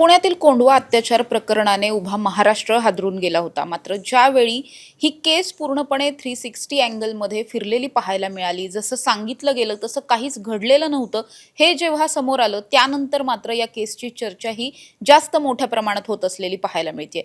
पुण्यातील कोंढवा अत्याचार प्रकरणाने उभा महाराष्ट्र हादरून गेला होता। मात्र ज्यावेळी ही केस पूर्णपणे 360 अँगलमध्ये फिरलेली पाहायला मिळाली, जसं सांगितलं गेलं तसं काहीच घडलेलं नव्हतं, हे जेव्हा समोर आलं त्यानंतर मात्र या केसची चर्चा ही जास्त मोठ्या प्रमाणात होत असलेली पाहायला मिळते।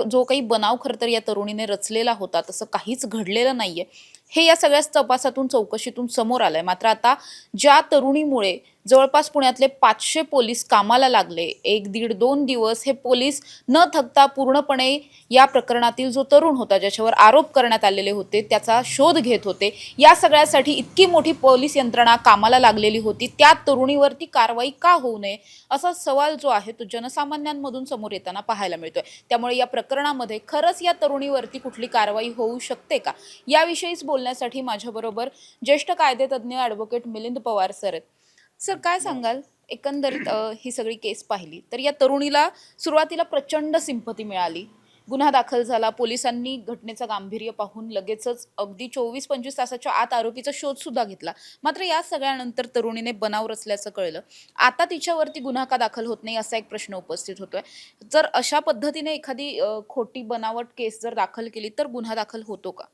जो काही बनाव खरं तर या तरुणीने रचलेला होता तसं काहीच घडलेलं नाहीये, हे या सगळ्या तपासातून चौकशीतून समोर आलंय। मात्र आता ज्या तरुणीमुळे जवळपास पुण्यातले 500 पोलीस कामाला लागले, 1-1.5-2 दिवस हे पोलीस न थकता पूर्णपणे या प्रकरणातील जो तरुण होता, ज्याच्यावर आरोप करण्यात आलेले होते, त्याचा शोध घेत होते। या सगळ्यासाठी इतकी मोठी पोलीस यंत्रणा कामाला लागलेली होती, त्या तरुणीवरती कारवाई का होऊ नये असा सवाल जो आहे तो जनसामान्यांमधून समोर येताना पाहायला मिळतोय। त्यामुळे या प्रकरणामध्ये खरंच या तरुणीवरती कुठली कारवाई होऊ शकते का, याविषयीच बोलण्यासाठी माझ्याबरोबर ज्येष्ठ कायदेतज्ञ ॲडव्होकेट मिलिंद पवार सर आहेत। सर, काय सांगाल, एकंदरीत ही सगळी केस पाहिली तर या तरुणीला सुरुवातीला प्रचंड सिंपती मिळाली, गुन्हा दाखल झाला, पोलिसांनी घटनेचं गांभीर्य पाहून लगेचच अगदी 24-25 तासाच्या आत आरोपीचा शोध सुद्धा घेतला। मात्र या सगळ्यानंतर तरुणीने बनाव रचल्याचं कळलं, आता तिच्यावरती गुन्हा का दाखल होत नाही असा एक प्रश्न उपस्थित होतोय। जर अशा पद्धतीने एखादी खोटी बनावट केस जर दाखल केली तर गुन्हा दाखल होतो का?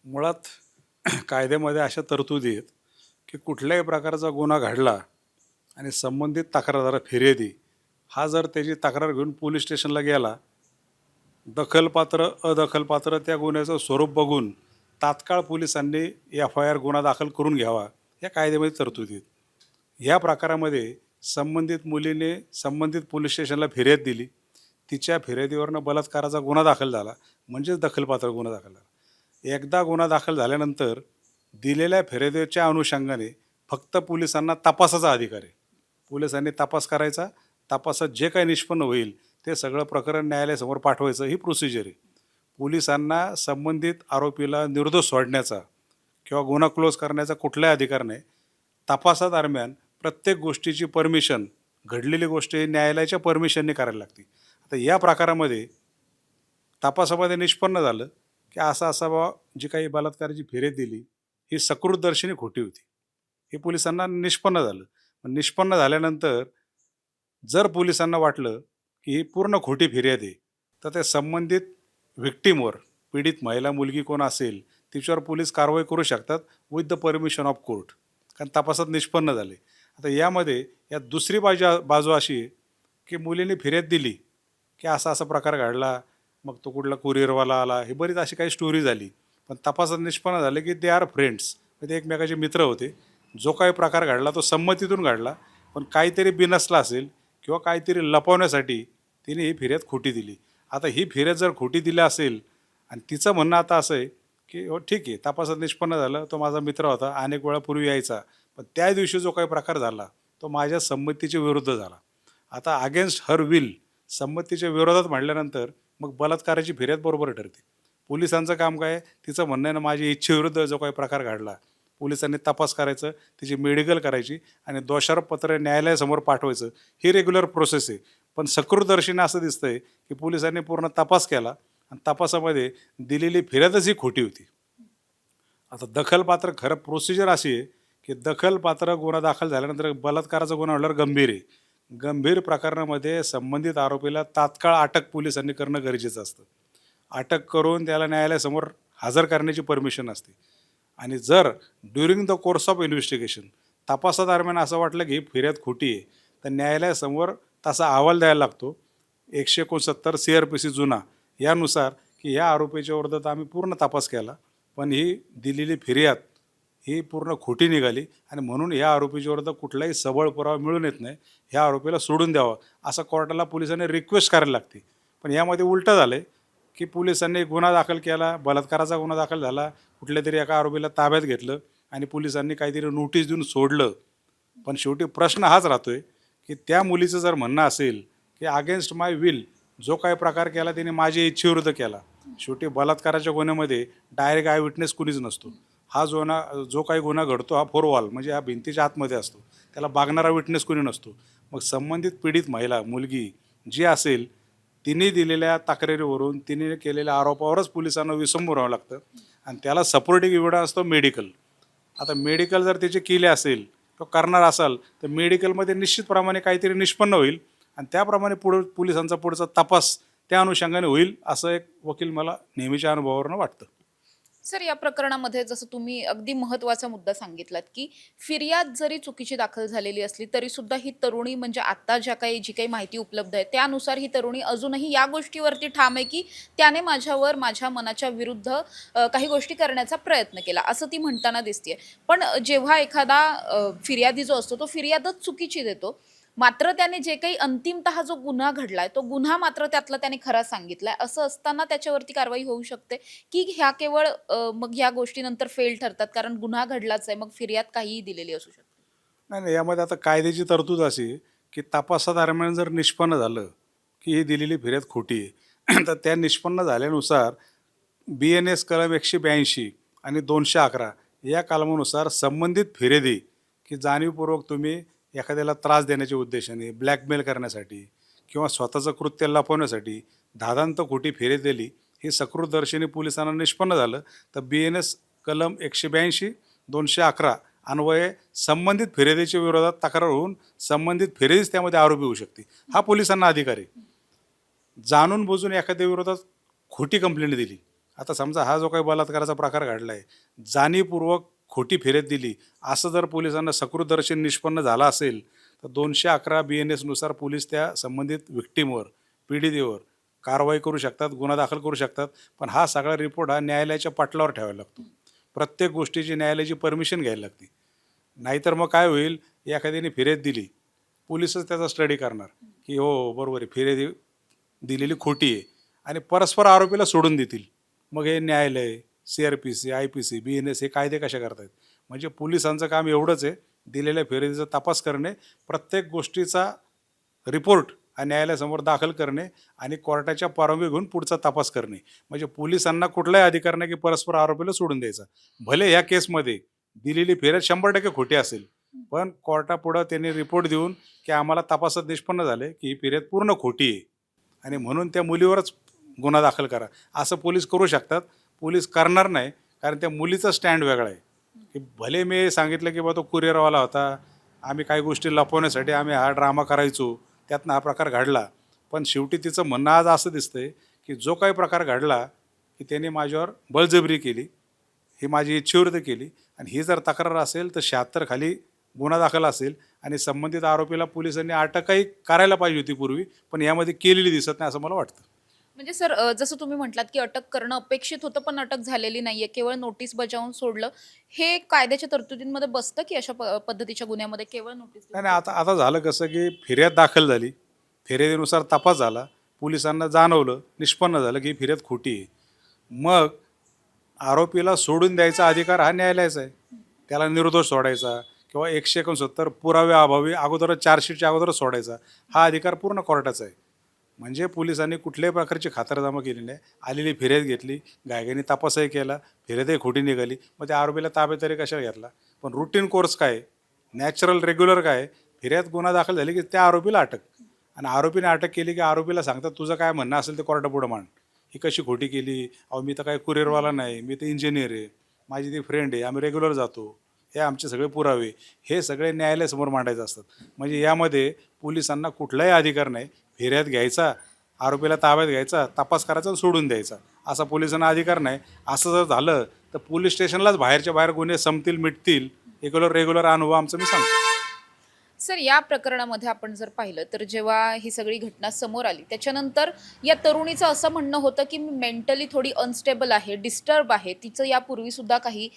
मुळात कायद्यामध्ये अशा तरतुदी आहेत की कुठल्याही प्रकारचा गुन्हा घडला आणि संबंधित तक्रारदार फिर्यादी हा जर त्याची तक्रार घेऊन पोलीस स्टेशनला गेला, दखलपात्र अदखलपात्र त्या गुन्ह्याचं स्वरूप बघून तात्काळ पोलिसांनी FIR गुन्हा दाखल करून घ्यावा, या कायद्यामध्ये तरतुदी आहेत। ह्या प्रकारामध्ये संबंधित मुलीने संबंधित पोलीस स्टेशनला फिर्याद दिली, तिच्या फिर्यादीवरनं बलात्काराचा गुन्हा दाखल झाला, म्हणजेच दखलपात्र गुन्हा दाखल झाला। एकदा गुन्हा दाखल झाल्यानंतर दिलेल्या फिर्यादीच्या अनुषंगाने फक्त पोलिसांना तपासाचा अधिकार आहे। पोलिसांनी तपास करायचा, तपासात जे काही निष्पन्न होईल ते सगळं प्रकरण न्यायालयासमोर पाठवायचं, ही प्रोसिजर आहे। पोलिसांना संबंधित आरोपीला निर्दोष सोडण्याचा किंवा गुन्हा क्लोज करण्याचा कुठलाही अधिकार नाही। तपासादरम्यान प्रत्येक गोष्टीची परमिशन, घडलेली गोष्ट ही न्यायालयाच्या परमिशनने करायला लागते। आता या प्रकारामध्ये तपासामध्ये निष्पन्न झालं की असा बाबा जी काही बलात्काराची फिर्याद दिली ही सकृतदर्शनी खोटी होती, हे पोलिसांना निष्पन्न झालं। निष्पन्न झाल्यानंतर जर पोलिसांना वाटलं की ही पूर्ण खोटी फिर्याद आहे, तर त्या संबंधित व्हिक्टीमवर, पीडित महिला मुलगी कोण असेल तिच्यावर पोलीस कारवाई करू शकतात with the permission of court, कारण तपासात निष्पन्न झाले। आता यामध्ये या दुसरी बाजू अशी आहे की मुलीने फिर्याद दिली की असा प्रकार घडला, मग तो कुठला कुरिअरवाला आला, हे बरीच अशी काही स्टोरी झाली, पण तपासात निष्पन्न झाले की दे आर फ्रेंड्स, ते एकमेकाचे मित्र होते। जो काही प्रकार घडला तो संमतीतून घडला, पण काहीतरी बिनसला असेल किंवा काहीतरी लपवण्यासाठी तिने ही फिर्याद खोटी दिली। आता ही फिर्याद जर खोटी दिली असेल आणि तिचं म्हणणं आता असं आहे की हो ठीक आहे, तपासात निष्पन्न झालं, तो माझा मित्र होता, अनेक वेळा पूर्वी यायचा, पण त्या दिवशी जो काही प्रकार झाला तो माझ्या संमतीच्या विरुद्ध झाला। आता अगेन्स्ट हर विल, संमतीच्या विरोधात म्हटल्यानंतर मग बलात्काराची फिर्याद बरोबर ठरते। पोलिसांचं काम काय, तिचं म्हणणं आहे ना, माझ्या इच्छेविरुद्ध जो काही प्रकार घडला, पोलिसांनी तपास करायचं, तिची मेडिकल करायची आणि दोषारोपपत्र न्यायालयासमोर पाठवायचं, ही रेग्युलर प्रोसेस आहे। पण सकृतदर्शीने असं दिसतंय की पोलिसांनी पूर्ण तपास केला आणि तपासामध्ये दिलेली फिर्यादच ही खोटी होती। आता दखलपात्र, खरं प्रोसिजर अशी आहे की दखलपात्र गुन्हा दाखल झाल्यानंतर बलात्काराचा गुन्हा म्हटल्यावर गंभीर आहे, गंभीर प्रकरणामध्ये संबंधित आरोपीला तात्काळ अटक पोलिसांनी करणं गरजेचं असतं। अटक करून त्याला न्यायालयासमोर हजर करण्याची परमिशन असते। आणि जर during the course of investigation, तपासादरम्यान असं वाटलं की ही फिर्याद खोटी आहे, तर न्यायालयासमोर तसा अहवाल द्यायला लागतो 169 CRPC जुना, यानुसार की या आरोपीच्या विरोधात आम्ही पूर्ण तपास केला, पण ही दिलेली फिर्याद ही पूर्ण खोटी निघाली आणि म्हणून या आरोपीच्या विरोधात कुठलाही सबळ पुरावा मिळून येत नाही, ह्या आरोपीला सोडून द्यावं असं कोर्टाला पोलिसांनी रिक्वेस्ट करायला लागते। पण यामध्ये उलटं झालं आहे की पोलिसांनी गुन्हा दाखल केला, बलात्काराचा गुन्हा दाखल झाला, कुठल्या तरी एका आरोपीला ताब्यात घेतलं आणि पोलिसांनी काहीतरी नोटीस देऊन सोडलं। पण शेवटी प्रश्न हाच राहतोय की त्या मुलीचं जर म्हणणं असेल की अगेन्स्ट माय विल जो काही प्रकार केला त्याने माझ्या इच्छेविरुद्ध केला, शेवटी बलात्काराच्या गुन्ह्यामध्ये डायरेक्ट आय विटनेस कुणीच नसतो। हा जो काही गुन्हा घडतो हा फोर वॉल, म्हणजे हा भिंतीच्या आतमध्ये असतो, त्याला बघणारा विटनेस कुणी नसतो। मग संबंधित पीडित महिला मुलगी जी असेल तिने दिलेल्या तक्रारीवरून, तिने केलेल्या आरोपावरच पोलिसांना विसंबून राहावं लागतं आणि त्याला सपोर्टिंग एव्हिडन्स असतो मेडिकल। आता मेडिकल जर त्याचे केले असेल किंवा करणार असाल तर मेडिकलमध्ये निश्चितप्रमाणे काहीतरी निष्पन्न होईल आणि त्याप्रमाणे पोलिसांचा पुढचा तपास त्या अनुषंगाने होईल असं एक वकील मला नेहमीच्या अनुभवावरून वाटतं. सर, या प्रकरणामध्ये जसं तुम्ही अगदी महत्त्वाचा मुद्दा सांगितलात, की फिर्याद जरी चुकीची दाखल झालेली असली, तरी सुद्धा ही तरुणी म्हणजे आता जी काही माहिती उपलब्ध आहे, त्यानुसार ही तरुणी अजूनही या गोष्टीवरती ठाम आहे, की त्याने माझ्यावर माझ्या मनाच्या विरुद्ध काही गोष्टी करण्याचा प्रयत्न केला, असं ती म्हणताना दिसतीये. पण जेव्हा एखादा फिर्यादी जो असतो, तो फिर्यादच चुकीची देतो. मात्र त्याने जे काही अंतिमतः जो गुन्हा घडलाय, तो गुन्हा मात्र त्यातला त्याने खरा सांगितलाय. असं असताना त्याच्यावरती कारवाई होऊ शकते, की ह्या केवळ मग ह्या गोष्टी नंतर फेल ठरतात कारण गुन्हा घडलाच आहे, मग फिर्याद काहीही दिलेली असू शकते. नाही, नाही. यामध्ये आता कायद्याची तरतूद अशी आहे, की तपासादरम्यान जर निष्पन्न झालं, की ही दिलेली फिर्याद खोटी आहे, तर त्या निष्पन्न झाल्यानुसार BNS कलम 182 आणि 211 या कलमानुसार संबंधित फिर्यादी, की जाणीवपूर्वक तुम्ही एखाद्याला त्रास देण्याच्या उद्देशाने, ब्लॅकमेल करण्यासाठी किंवा स्वतःचं कृत्य लपवण्यासाठी धादांत खोटी फिर्याद दिली, हे सकृतदर्शनी पोलिसांना निष्पन्न झालं, तर BNS कलम 182, 211 अन्वये संबंधित फिर्यादीच्या विरोधात तक्रार होऊन संबंधित फिर्यादीच त्यामध्ये आरोपी होऊ शकते. हा पोलिसांना अधिकार आहे. जाणून बुजून एखाद्या विरोधात खोटी कंप्लेंट दिली, आता समजा हा जो काही बलात्काराचा प्रकार घडला आहे, जाणीवपूर्वक खोटी फिर्याद दिली, असं जर पोलिसांना सकृतदर्शनी निष्पन्न झाला असेल, तर 211 BNS नुसार पोलीस त्या संबंधित व्हिक्टीमवर, पीडितेवर कारवाई करू शकतात, गुन्हा दाखल करू शकतात. पण हा सगळा रिपोर्ट हा न्यायालयाच्या पाटलावर ठेवायला लागतो. प्रत्येक गोष्टीची न्यायालयाची परमिशन घ्यायला लागते. नाहीतर मग काय होईल, एखाद्याने फिर्याद दिली, पोलीसच त्याचा स्टडी करणार, की हो बरोबर आहे, फिर्याद दिलेली खोटी आहे आणि परस्पर आरोपीला सोडून देतील. मग हे न्यायालय, CRPC, IPC, BNS हे कायदे कशा करतायत? म्हणजे पोलिसांचं काम एवढंच आहे, दिलेल्या फिर्यादीचा तपास करणे, प्रत्येक गोष्टीचा रिपोर्ट हा न्यायालयासमोर दाखल करणे आणि कोर्टाच्या परवानगी घेऊन पुढचा तपास करणे. म्हणजे पोलिसांना कुठलाही अधिकार नाही की परस्पर आरोपीला सोडून द्यायचा. भले ह्या केसमध्ये दिलेली फिर्याद 100% खोटी असेल, पण कोर्टापुढं त्यांनी रिपोर्ट देऊन की आम्हाला तपासात निष्पन्न झाले की ही फिर्याद पूर्ण खोटी आहे आणि म्हणून त्या मुलीवरच गुन्हा दाखल करा, असं पोलीस करू शकतात. पोलीस करणार नाही, कारण त्या मुलीचा स्टँड वेगळा आहे, की भले मी सांगितलं की बा तो कुरिअरवाला होता, आम्ही काही गोष्टी लपवण्यासाठी आम्ही हा ड्रामा करायचो, त्यातनं हा प्रकार घडला. पण शेवटी तिचं म्हणणं आज असं दिसतंय की जो काही प्रकार घडला, की त्याने माझ्यावर बळजबरी केली, ही माझी इच्छेविरुद्ध केली आणि ही जर तक्रार असेल तर 76 खाली गुन्हा दाखल असेल आणि संबंधित आरोपीला पोलिसांनी अटकही करायला पाहिजे होती पूर्वी, पण यामध्ये केलेली दिसत नाही असं मला वाटतं. म्हणजे सर, जसं तुम्ही म्हटलात, की अटक करणं अपेक्षित होतं, पण अटक झालेली नाहीये. केवळ नोटीस बजावून सोडलं. हे कायद्याच्या तरतुदींमध्ये बसतं, की अशा पद्धतीच्या गुन्ह्यामध्ये केवळ नोटीस नाही, नाही. आता आता झालं कसं, की फिर्याद दाखल झाली, फिर्यादीनुसार तपास झाला, पोलिसांना जाणवलं, निष्पन्न झालं की ही फिर्याद खोटी आहे. मग आरोपीला सोडून द्यायचा अधिकार हा न्यायालयाचा आहे. त्याला निर्दोष सोडायचा किंवा 169 पुराव्याअभावी अगोदरच चार्जशीटच्या अगोदरच सोडायचा, हा अधिकार पूर्ण कोर्टाचा आहे. म्हणजे पोलिसांनी कुठल्याही प्रकारची खातरजमा केली नाही. आलेली फिर्याद घेतली, घाईघाईने तपासही केला, फिर्यादही खोटी निघाली, मग त्या आरोपीला ताब्यात तरी कशाला घेतला? पण रुटीन कोर्स काय आहे? नॅचरल रेग्युलर काय आहे? फिर्याद गुन्हा दाखल झाली की त्या आरोपीला अटक आणि आरोपीने अटक केली की आरोपीला सांगतात तुझं काय म्हणणं असेल ते कोर्टापुढं मांड. ही कशी खोटी केली? अहो मी तर काही कुरिअरवाला नाही, मी तर इंजिनियर आहे, माझी ती फ्रेंड आहे, आम्ही रेग्युलर जातो, हे आमचे सगळे पुरावे, हे सगळे न्यायालयासमोर मांडायचे असतात. म्हणजे यामध्ये पोलिसांना कुठलाही अधिकार नाही. फिर्याद घ्यायचा, आरोपीला ताब्यात घ्यायचा, तपास करायचा आणि सोडून द्यायचा, असा पोलिसांना अधिकार नाही. असं जर झालं तर पोलीस स्टेशनलाच बाहेरच्या बाहेर गुन्हे संपतील, मिटतील. रेग्युलर अनुभव आमचा मी सांगतो. सर, या प्रकरणामध्ये आपण जर पाहिलं तर जेव्हा ही सगळी घटना समोर आली त्याच्यानंतर या तरुणीचं असं म्हणणं होतं की मी मेंटली थोडी अनस्टेबल आहे, डिस्टर्ब आहे. तिचं यापूर्वी सुद्धा काही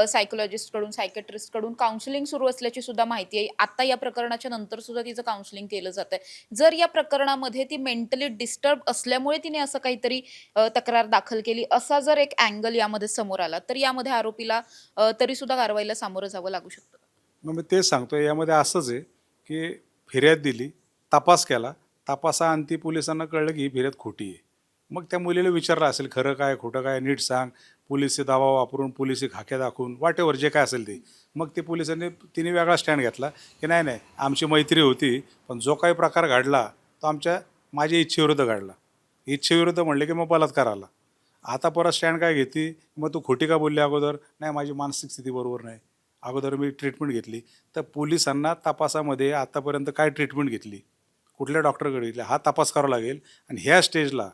सायकोलॉजिस्टकडून, सायकेट्रिस्टकडून काउन्सिलिंग सुरू असल्याची सुद्धा माहिती आहे. आता या प्रकरणाच्या नंतर सुद्धा तिचं काउन्सिलिंग केलं जात आहे. जर या प्रकरणामध्ये ती मेंटली डिस्टर्ब असल्यामुळे तिने असं काहीतरी तक्रार दाखल केली, असा जर एक अँगल यामध्ये समोर आला तर यामध्ये आरोपीला तरी सुद्धा कारवाईला सामोरं जावं लागू शकतं. मग मी तेच सांगतोय, यामध्ये असंच आहे की फिर्याद दिली, तपास केला, तपासाअंती पोलिसांना कळलं की ही फिर्याद खोटी आहे. मग त्या मुलीला विचारलं असेल खरं काय खोटं काय नीट सांग, पोलिसी दावा वापरून, पोलिसी खाक्या दाखवून, वाटेवर जे काय असेल ते. मग ते पोलिसांनी तिने वेगळा स्टँड घेतला की नाही नाही आमची मैत्री होती, पण जो काही प्रकार घडला तो माझ्या इच्छेविरुद्ध घडला. इच्छेविरुद्ध म्हणले की मग बलात्कार आला. आता परत स्टँड काय घेते, मग तू खोटी का बोलली अगोदर? नाही माझी मानसिक स्थिती बरोबर नाही, अगोदर मी ट्रीटमेंट घेतली. तर पोलिसांना तपासामध्ये आतापर्यंत काय ट्रीटमेंट घेतली, कुठल्या डॉक्टरकडे गेले हा तपास करावा लागेल. आणि ह्या स्टेजला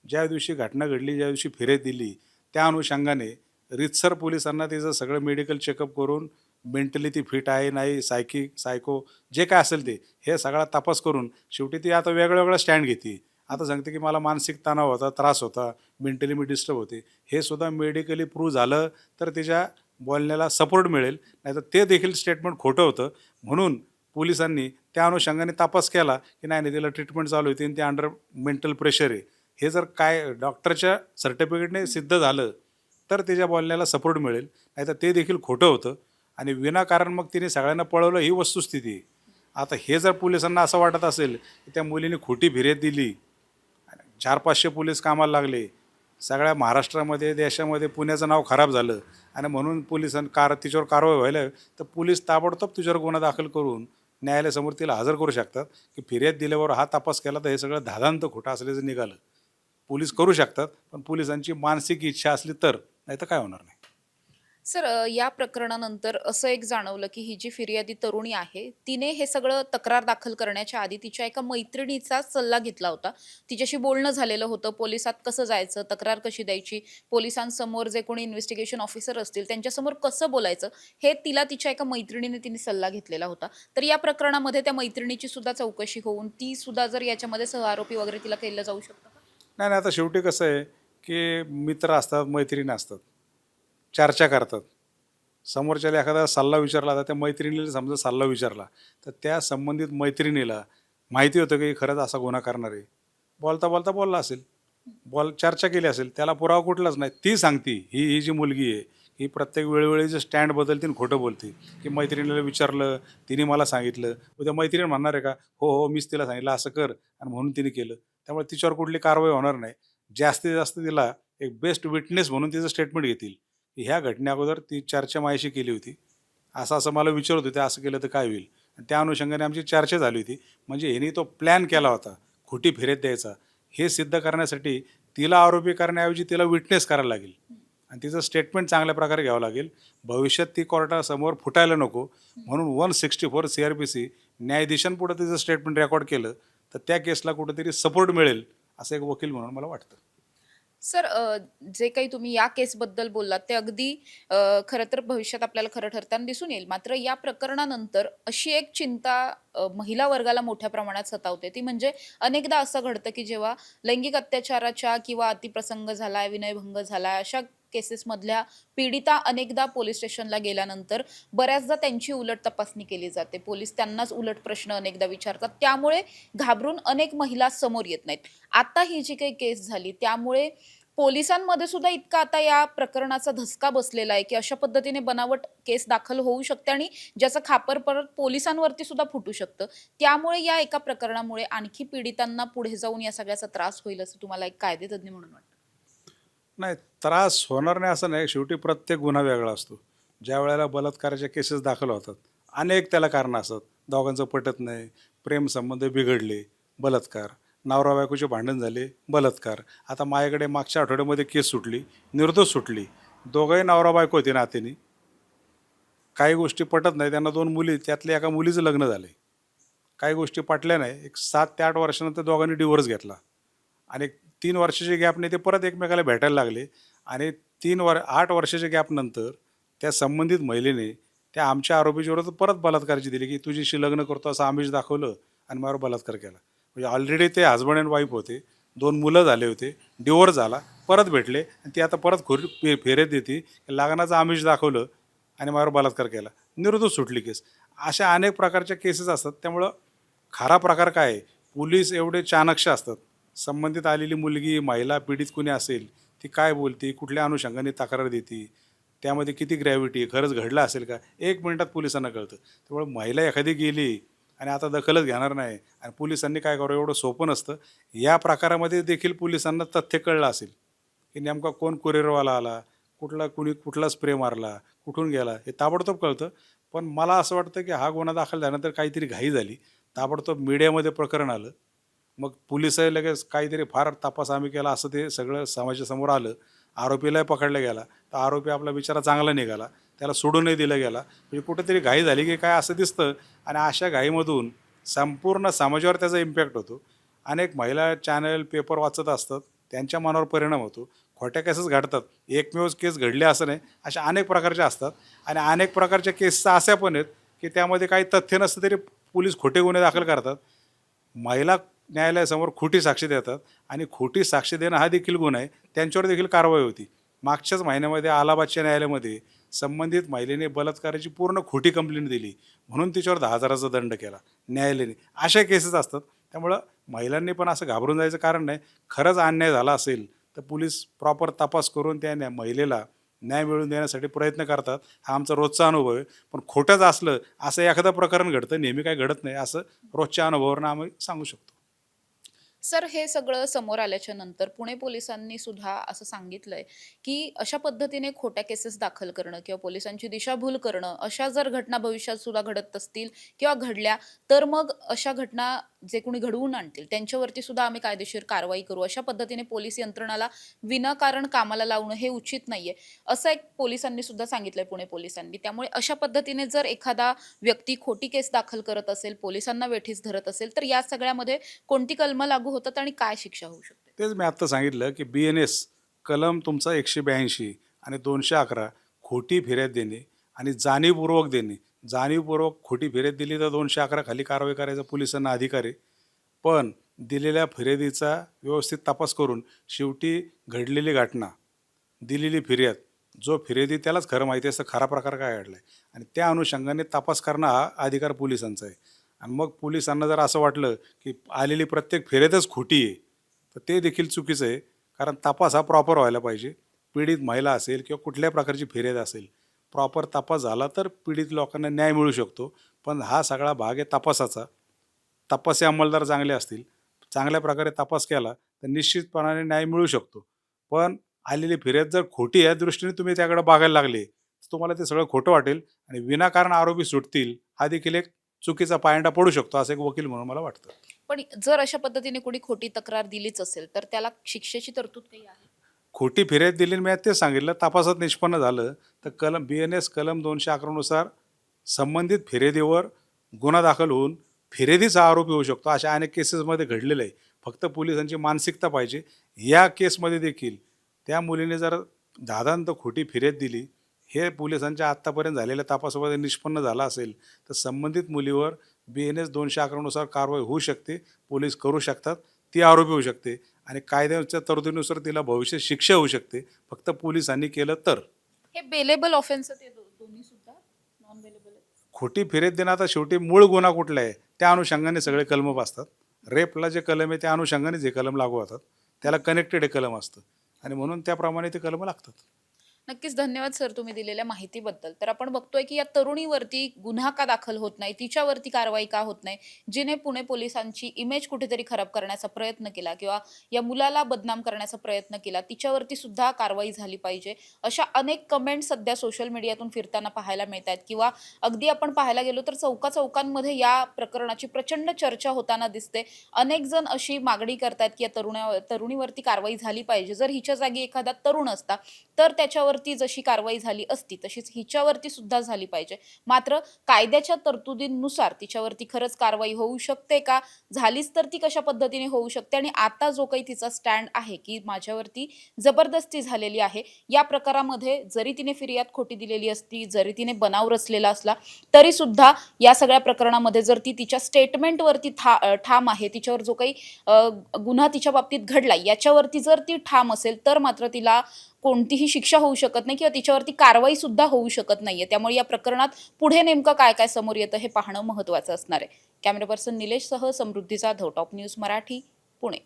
ज्या दिवशी घटना घडली, ज्या दिवशी फिर्याद दिली, त्या अनुषंगाने रीतसर पोलिसांना तिचं सगळं मेडिकल चेकअप करून मेंटली ती फिट आहे नाही, सायको जे काय असेल ते हे सगळा तपास करून शेवटी ती आता वेगळा स्टँड घेते. आता सांगते की मला मानसिक तणाव होता, त्रास होता, मेंटली मी डिस्टर्ब होते. हे सुद्धा मेडिकली प्रूव्ह झालं तर तिच्या बोलण्याला सपोर्ट मिळेल, नाहीतर ते देखील स्टेटमेंट खोटं होतं. म्हणून पोलिसांनी त्या अनुषंगाने तपास केला की नाही नाही, तिला ट्रीटमेंट चालू होती आणि ती अंडर मेंटल प्रेशर आहे. हे जर काय डॉक्टरच्या सर्टिफिकेटने सिद्ध झालं तर तिच्या बोलण्याला सपोर्ट मिळेल, नाहीतर ते देखील खोटं होतं. आणि विनाकारण मग तिने सगळ्यांना पळवलं ही वस्तुस्थिती आहे. आता हे जर पोलिसांना असं वाटत असेल की त्या मुलीने खोटी फिर्याद दिली, 400-500 पोलीस कामाला लागले, सगळ्या महाराष्ट्रामध्ये देशामध्ये पुण्याचं नाव खराब झालं आणि म्हणून तिच्यावर कारवाई व्हायला, तर पोलीस ताबडतोब तिच्यावर गुन्हा दाखल करून न्यायालयासमोर तिला हजर करू शकतात की फिर्याद दिल्यावर हा तपास केला तर हे सगळं धादांत खोटं असल्याचं निघालं. पोलीस करू शकतात, पण पोलिसांची मानसिक इच्छा असली तर, नाही तर काय होणार नाही. सर, या प्रकरणानंतर असं एक जाणवलं की ही जी फिर्यादी तरुणी आहे तिने हे सगळं तक्रार दाखल करण्याच्या आधी तिच्या एका मैत्रिणीचा सल्ला घेतला होता. तिच्याशी बोलणं झालेलं होतं, पोलिसात कसं जायचं, तक्रार कशी द्यायची, पोलिसांसमोर जे कोणी इन्व्हेस्टिगेशन ऑफिसर असतील त्यांच्यासमोर कसं बोलायचं, हे तिला तिच्या एका मैत्रिणीने तिने सल्ला घेतलेला होता. तर या प्रकरणामध्ये त्या मैत्रिणीची सुद्धा चौकशी होऊन ती सुद्धा जर याच्यामध्ये सहआरोपी वगैरे तिला केलं जाऊ शकतं का? नाही नाही, आता शेवटी कसं आहे की मित्र असतात, मैत्रिणी असतात, चर्चा करतात. समोरच्याला एखादा सल्ला विचारला, तर त्या मैत्रिणीला समजा सल्ला विचारला, तर त्या संबंधित मैत्रिणीला माहिती होतं की खरंच असा गुन्हा करणार आहे. बोलता बोलता बोलला असेल, चर्चा केली असेल, त्याला पुरावा कुठलाच नाही. ती सांगती ही जी मुलगी आहे ही प्रत्येक वेळोवेळी जे स्टँड बदलते आणि खोटं बोलते की मैत्रिणीला विचारलं, तिने मला सांगितलं. उद्या मैत्रीण म्हणणार आहे का हो हो मीच तिला सांगितलं असं कर आणि म्हणून तिने केलं. त्यामुळे तिच्यावर कुठली कारवाई होणार नाही. जास्तीत जास्त तिला एक बेस्ट विटनेस म्हणून तिचं स्टेटमेंट घेतील की ह्या घटने अगोदर ती चर्चा माझ्याशी केली होती, असं असं मला विचारत होते, असं केलं तर काय होईल. आणि त्या अनुषंगाने आमची चर्चा झाली होती. म्हणजे ह्याने तो प्लॅन केला होता खोटी फिर्याद द्यायचा. हे सिद्ध करण्यासाठी तिला आरोपी करण्याऐवजी तिला विटनेस करायला लागेल आणि तिचं स्टेटमेंट चांगल्या प्रकारे घ्यावं लागेल. भविष्यात ती कोर्टासमोर फुटायला नको म्हणून 164 CRPC न्यायाधीशांपुढं तिचं स्टेटमेंट रेकॉर्ड केलं तर त्या केसला कुठंतरी सपोर्ट मिळेल, असं एक वकील म्हणून मला वाटतं. सर, जे काही तुम्ही या केसबद्दल बोललात ते अगदी खरं तर भविष्यात आपल्याला खरं ठरताना दिसून येईल. मात्र या प्रकरणानंतर अशी एक चिंता महिला वर्गाला मोठ्या प्रमाणात सतावते. ती म्हणजे अनेकदा असं घडतं की जेव्हा लैंगिक अत्याचाराच्या किंवा अतिप्रसंग झालाय, विनयभंग झालाय, अशा केसेसमधल्या पीडिता अनेकदा पोलीस स्टेशनला गेल्यानंतर बऱ्याचदा त्यांची उलट तपासणी केली जाते. पोलीस त्यांनाच उलट प्रश्न अनेकदा विचारतात. त्यामुळे घाबरून अनेक महिला समोर येत नाहीत. आता ही जी काही केस झाली त्यामुळे पोलिसांमध्ये सुद्धा इतका आता या प्रकरणाचा धसका बसलेला आहे की अशा पद्धतीने बनावट केस दाखल होऊ शकते आणि ज्याचं खापर परत पोलिसांवरती सुद्धा फुटू शकतं. त्यामुळे या एका प्रकरणामुळे आणखी पीडितांना पुढे जाऊन या सगळ्याचा त्रास होईल असं तुम्हाला एक कायदेतज्ञ म्हणून वाटतं? नाही, त्रास होणार नाही असं नाही. शेवटी प्रत्येक गुन्हा वेगळा असतो. ज्या वेळेला बलात्काराच्या केसेस दाखल होतात, अनेक त्याला कारणं असतात. दोघांचं पटत नाही, प्रेमसंबंध बिघडले, बलात्कार, नवरा बायकोचे भांडण झाले, बलात्कार. आता माझ्याकडे मागच्या आठवड्यामध्ये केस सुटली, निर्दोष सुटली. दोघंही नवरा बायको होते नातेनी. काही गोष्टी पटत नाही, त्यांना 2 मुली, त्यातल्या एका मुलीचं लग्न झालं. काही गोष्टी पटल्या नाही. एक 7 ते 8 वर्षानंतर दोघांनी डिव्होर्स घेतला आणि 3 वर्षाच्या गॅपने ते परत एकमेकाला भेटायला लागले आणि 8 वर्षाच्या गॅपनंतर त्या संबंधित महिलेने त्या आमच्या आरोपीच्या विरोधात परत बलात्काराची दिली की तुझीशी लग्न करतो असं आमिष दाखवलं आणि माझ्यावर बलात्कार केला. म्हणजे ऑलरेडी ते हजबंड अँड वाईफ होते, 2 मुलं झाले होते, डिव्होर्स झाला, परत भेटले आणि ती आता परत फेऱ्यात देते, लग्नाचं आमिष दाखवलं आणि माझ्यावर बलात्कार केला, निर्दोष सुटली केस. अशा अनेक प्रकारच्या केसेस असतात. त्यामुळं खरा प्रकार काय आहे, पोलीस एवढे चाणक्य असतात. संबंधित आलेली मुलगी, महिला, पीडित कुणी असेल, ती काय बोलते, कुठल्या अनुषंगाने तक्रार देते, त्यामध्ये किती ग्रॅव्हिटी आहे, खरंच घडलं असेल का, 1 मिनिटात पोलिसांना कळतं. त्यामुळे महिला एखादी गेली आणि आता दखलच घेणार नाही आणि पोलिसांनी काय करावं एवढं सोपं नसतं. या प्रकारामध्ये देखील पोलिसांना तथ्य कळलं असेल की नेमका कोण कुरिअरवाला आला, कुठला स्प्रे मारला, कुठून गेला, हे ताबडतोब कळतं. पण मला असं वाटतं की हा गुन्हा दाखल झाल्यानंतर काहीतरी घाई झाली, ताबडतोब मीडियामध्ये प्रकरण आलं, मग पोलिसही लगेच काहीतरी फार तपास आम्ही केला असं ते सगळं समाजासमोर आलं. आरोपीलाही पकडला गेला, तर आरोपी आपला बिचारा चांगला निघाला, त्याला सोडूनही दिलं गेला. म्हणजे कुठेतरी घाई झाली की काय असं दिसतं आणि अशा घाईमधून संपूर्ण समाजावर त्याचा इम्पॅक्ट होतो. अनेक महिला चॅनल पेपर वाचत असतात, त्यांच्या मनावर परिणाम होतो. खोट्या केसेस घडतात, एकमेव केस घडले असं नाही, अशा अनेक प्रकारच्या असतात. आणि अनेक प्रकारच्या केसेस अशा पण आहेत की त्यामध्ये काही तथ्य नसतं तरी पोलीस खोटे गुन्हे दाखल करतात. महिला न्यायालयासमोर खोटी साक्ष देतात आणि खोटी साक्ष देणं हा देखील गुन्हा आहे, त्यांच्यावर देखील कारवाई होती. मागच्याच महिन्यामध्ये अलाहाबादच्या न्यायालयामध्ये संबंधित महिलेने बलात्काराची पूर्ण खोटी कंप्लेंट दिली, म्हणून तिच्यावर 10,000चा दंड केला न्यायालयाने. अशा केसेस असतात. त्यामुळं महिलांनी पण असं घाबरून जायचं कारण नाही. खरंच अन्याय झाला असेल तर पोलीस प्रॉपर तपास करून त्या महिलेला न्याय मिळवून देण्यासाठी प्रयत्न करतात. हा आमचा रोजचा अनुभव आहे. पण खोटंच असलं असं एखादं प्रकरण घडतं, नेहमी काही घडत नाही, असं रोजच्या अनुभवावरून आम्ही सांगू शकतो. सर, हे सगळं समोर आल्याच्या नंतर पुणे पोलिसांनी सुद्धा असं सांगितलंय की अशा पद्धतीने खोट्या केसेस दाखल करणं किंवा पोलिसांची दिशाभूल करणं, अशा जर घटना भविष्यात सुद्धा घडत असतील किंवा घडल्या, तर मग अशा घटना जे कोणी घडवून आणतील त्यांच्यावरती सुद्धा आम्ही कायदेशीर कारवाई करू. अशा पद्धतीने पोलीस यंत्रणाला विनाकारण कामाला लावणं हे उचित नाहीये, असं एक पोलिसांनी सुद्धा सांगितलंय, पुणे पोलिसांनी. त्यामुळे अशा पद्धतीने जर एखादा व्यक्ती खोटी केस दाखल करत असेल, पोलिसांना वेठीस धरत असेल, तर या सगळ्यामध्ये कोणती कलमं लागू होतात आणि काय शिक्षा होऊ शकते? तेच मी आत्ता सांगितलं की BNS कलम तुमचा 182 आणि 211 खोटी फिर्याद देणे आणि जाणीवपूर्वक देणे. जाणीवपूर्वक खोटी फिर्याद दिली तर 211 खाली कारवाई करायचा पोलिसांना अधिकार आहे. पण दिलेल्या फिर्यादीचा व्यवस्थित तपास करून शेवटी घडलेली घटना, दिलेली फिर्याद, जो फिर्यादी त्यालाच खरं माहिती असतं खरा प्रकार काय घडला आहे, आणि त्या अनुषंगाने तपास करणं हा अधिकार पोलिसांचा आहे. आणि मग पोलिसांना जर असं वाटलं की आलेली प्रत्येक फिर्यादच खोटी आहे, तर ते देखील चुकीचं आहे. कारण तपास हा प्रॉपर व्हायला पाहिजे. पीडित महिला असेल किंवा कुठल्याही प्रकारची फिर्याद असेल, प्रॉपर तपास झाला तर पीडित लोकांना न्याय मिळू शकतो. पण हा सगळा भाग आहे तपासाचा. तपासी अंमलदार चांगले असतील, चांगल्या प्रकारे तपास केला तर निश्चितपणाने न्याय मिळू शकतो. पण आलेली फिर्याद जर खोटी या दृष्टीने तुम्ही त्याकडे बघायला लागले तर तुम्हाला ते सगळं खोटं वाटेल आणि विनाकारण आरोपी सुटतील, हा देखील एक चुकीचा पायंडा पडू शकतो, असं एक वकील म्हणून मला वाटतं. पण जर अशा पद्धतीने कोणी खोटी तक्रार दिलीच असेल तर त्याला शिक्षेची तरतूद काही आहे? खोटी फिर्याद दिली मी तेच सांगितलं, तपासात निष्पन्न झालं तर BNS कलम 211 नुसार संबंधित फिर्यादीवर गुन्हा दाखल होऊन फिर्यादीचा आरोपी होऊ शकतो. अशा अनेक केसेसमध्ये घडलेलं आहे. फक्त पोलिसांची मानसिकता पाहिजे. या केसमध्ये देखील त्या मुलीने जर दादांत खोटी फिर्याद दिली, हे पोलिसांच्या आत्तापर्यंत झालेल्या तपासामध्ये निष्पन्न झालं असेल तर संबंधित मुलीवर BNS 211 नुसार कारवाई होऊ शकते. पोलीस करू शकतात, ती आरोपी होऊ शकते आणि कायद्याच्या तरतुदीनुसार तिला भविष्यात शिक्षा होऊ शकते, फक्त पोलिसांनी केलं तर. हे बेलेबल ऑफेन्स ते दोन्ही सुद्धा नॉन बेलेबल आहे? खोटी फिर्याद देणं आता शेवटी मूळ गुन्हा कुठला आहे त्या अनुषंगाने सगळे कलम बसतात. रेपला जे कलम आहे त्या अनुषंगाने जे कलम लागू होतात त्याला कनेक्टेड कलम असतं आणि म्हणून त्याप्रमाणे ते कलम लागतात. नक्कीच धन्यवाद सर तुम्ही दिलेल्या माहितीबद्दल. तर आपण बघतोय की या तरुणीवरती गुन्हा का दाखल होत नाही, तिच्यावरती कारवाई का होत नाही, जिने पुणे पोलिसांची इमेज कुठेतरी खराब करण्याचा प्रयत्न केला किंवा या मुलाला बदनाम करण्याचा प्रयत्न केला, तिच्यावरती सुद्धा कारवाई झाली पाहिजे. अशा अनेक कमेंट सध्या सोशल मीडियातून फिरताना पाहायला मिळत आहेत किंवा अगदी आपण पाहायला गेलो तर चौकाचौकांमध्ये या प्रकरणाची प्रचंड चर्चा होताना दिसते. अनेक जण अशी मागणी करतात की या तरुणीवरती कारवाई झाली पाहिजे. जर हिच्या जागी एखादा तरुण असता तर त्याच्यावरती जशी कारवाई झाली असती तशीच हिच्यावरती सुद्धा झाली पाहिजे. मात्र कायद्याच्या तरतुदींनुसार तिच्यावरती खरंच कारवाई होऊ शकते का, झालीच तर ती कशा पद्धतीने होऊ शकते, आणि आता जो काही तिचा स्टँड आहे की माझ्यावरती जबरदस्ती झालेली आहे, या प्रकारामध्ये जरी तिने फिर्याद खोटी दिलेली असती, जरी तिने बनाव रचलेला असला, तरी सुद्धा या सगळ्या प्रकरणामध्ये जर ती तिच्या स्टेटमेंटवरती ठाम आहे, तिच्यावर जो काही गुन्हा तिच्या बाबतीत घडला याच्यावरती जर ती ठाम असेल, तर मात्र तिला कोणतीही शिक्षा होऊ शकत नाही किंवा तिच्यावरती कारवाई सुद्धा होऊ शकत नाहीये. त्यामुळे या प्रकरणात पुढे नेमकं काय काय समोर येतं हे पाहणं महत्त्वाचं असणार आहे. कॅमेरा पर्सन निलेशसह समृद्धी जाधव, टॉप न्यूज मराठी, पुणे.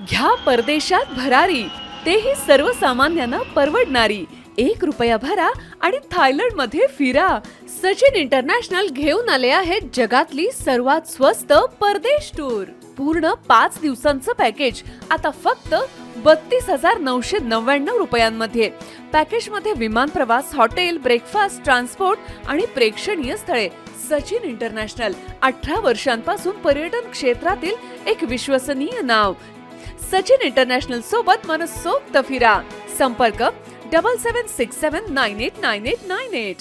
घ्या परदेशात भरारी, तेही सर्वसामान्यांना परवडणारी. 1 रुपया भरा आणि थायलंडमध्ये फिरा. सचिन इंटरनॅशनल घेऊन आले आहेत जगातली सर्वात स्वस्त परदेश टूर. पूर्ण 5 दिवसांचं पॅकेज आता फक्त 32,999 रुपयांमध्ये. पॅकेजमध्ये विमान प्रवास, हॉटेल, ब्रेकफास्ट, ट्रान्सपोर्ट आणि प्रेक्षणीय स्थळे. सचिन इंटरनॅशनल 18 वर्षांपासून पर्यटन क्षेत्रातील एक विश्वसनीय नाव. सचिन इंटरनॅशनल सोबत मनसोक्त फिरा. संपर्क 7767989898.